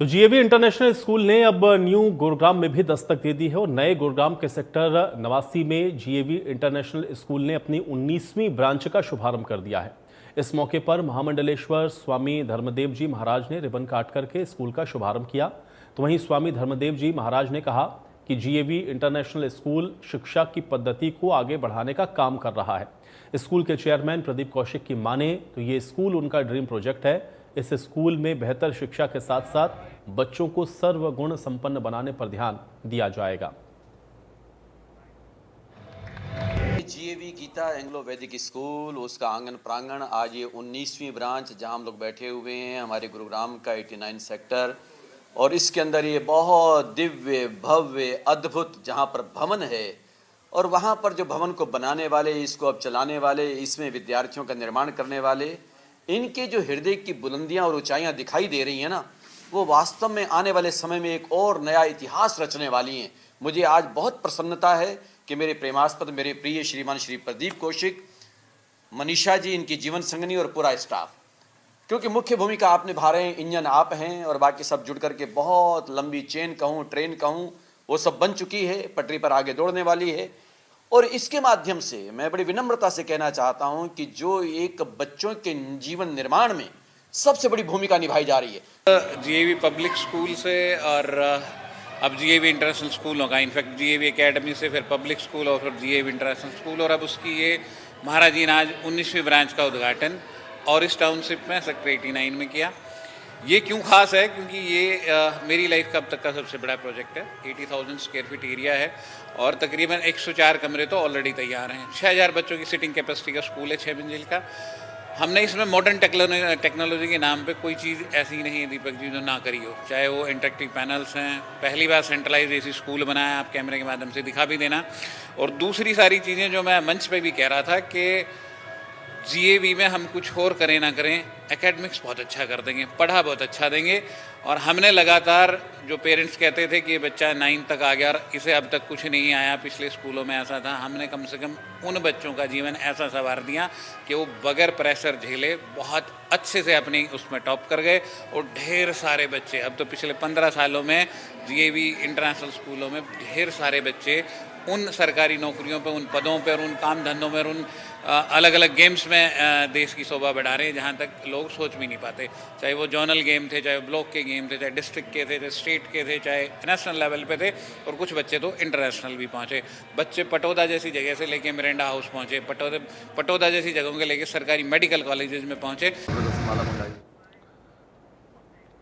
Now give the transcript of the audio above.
तो GAV international school ने अब न्यू गुरुग्राम में भी दस्तक दे दी है और नए गुरुग्राम के सेक्टर 89 में जीएवी इंटरनेशनल स्कूल ने अपनी 19वीं ब्रांच का शुभारंभ कर दिया है। इस मौके पर महामंडलेश्वर स्वामी धर्मदेव जी महाराज ने रिबन काट करके स्कूल का शुभारंभ किया। तो वहीं स्वामी धर्मदेव जी महाराज ने कहा कि जीएवी इंटरनेशनल स्कूल शिक्षा की पद्धति को आगे बढ़ाने का काम कर रहा है। स्कूल के चेयरमैन प्रदीप कौशिक की माने तो ये स्कूल उनका ड्रीम प्रोजेक्ट है। इस स्कूल में बेहतर शिक्षा के साथ साथ बच्चों को सर्वगुण संपन्न बनाने पर ध्यान दिया जाएगा। जीएवी गीता एंग्लो वैदिक स्कूल, उसका आंगन प्रांगण, आज ये 19वीं ब्रांच जहां हम लोग बैठे हुए हैं हमारे गुरुग्राम का 89 सेक्टर, और इसके अंदर ये बहुत दिव्य भव्य अद्भुत जहां पर भवन है और वहां पर जो भवन को बनाने वाले, इसको अब चलाने वाले, इसमें विद्यार्थियों का निर्माण करने वाले, इनके जो हृदय की बुलंदियां और ऊंचाइयां दिखाई दे रही हैं ना, वो वास्तव में आने वाले समय में एक और नया इतिहास रचने वाली हैं। मुझे आज बहुत प्रसन्नता है कि मेरे प्रेमास्पद, मेरे प्रिय श्रीमान श्री प्रदीप कौशिक, मनीषा जी, इनकी जीवन संगनी और पूरा स्टाफ, क्योंकि मुख्य भूमिका आप निभा रहे हैं, इंजन आप हैं और बाकी सब जुड़ करके बहुत लंबी चेन कहूँ, ट्रेन कहूँ, वो सब बन चुकी है, पटरी पर आगे दौड़ने वाली है। और इसके माध्यम से मैं बड़ी विनम्रता से कहना चाहता हूं कि जो एक बच्चों के जीवन निर्माण में सबसे बड़ी भूमिका निभाई जा रही है जीएवी पब्लिक स्कूल से और अब जीएवी इंटरनेशनल स्कूल होगा, इनफैक्ट जीएवी एकेडमी से फिर पब्लिक स्कूल और फिर जीएवी इंटरनेशनल स्कूल, और अब उसकी ये महाराज जी ने आज 19वीं ब्रांच का उद्घाटन और इस टाउनशिप में सेक्टर 89 में किया। ये क्यों खास है? क्योंकि ये मेरी लाइफ का अब तक का सबसे बड़ा प्रोजेक्ट है। 80,000 स्क्वायर फीट एरिया है और तकरीबन 104 कमरे तो ऑलरेडी तैयार हैं। 6,000 बच्चों की सिटिंग कैपेसिटी का स्कूल है, 6 मंजिल का। हमने इसमें मॉडर्न टेक्नोलॉजी के नाम पे कोई चीज़ ऐसी नहीं है दीपक जी जो ना करी हो, चाहे वो इंटरेक्टिव पैनल्स हैं, पहली बार सेंट्रलाइज एसी स्कूल बनाया, आप कैमरे के माध्यम से दिखा भी देना, और दूसरी सारी चीज़ें जो मैं मंच पे भी कह रहा था कि जीएवी में हम कुछ और करें ना करें, एकेडमिक्स बहुत अच्छा कर देंगे, पढ़ा बहुत अच्छा देंगे। और हमने लगातार, जो पेरेंट्स कहते थे कि बच्चा 9 तक आ गया और इसे अब तक कुछ नहीं आया, पिछले स्कूलों में ऐसा था, हमने कम से कम उन बच्चों का जीवन ऐसा संवार दिया कि वो बगैर प्रेशर झेले बहुत अच्छे से अपनी उसमें टॉप कर गए। और ढेर सारे बच्चे, अब तो पिछले 15 सालों में जीएवी इंटरनेशनल स्कूलों में ढेर सारे बच्चे उन सरकारी नौकरियों पे, उन पदों पे और उन काम धंधों में और उन अलग अलग गेम्स में देश की शोभा बढ़ा रहे हैं जहाँ तक लोग सोच भी नहीं पाते। चाहे वो जोनल गेम थे, चाहे ब्लॉक के गेम थे, चाहे डिस्ट्रिक्ट के थे, चाहे स्टेट के थे, चाहे नेशनल लेवल पे थे, और कुछ बच्चे तो इंटरनेशनल भी पहुँचे। बच्चे पटौदा जैसी जगह से लेके मिरेंडा हाउस पहुँचे, पटौदा जैसी जगहों के लेके सरकारी मेडिकल कॉलेजेस में पहुँचे।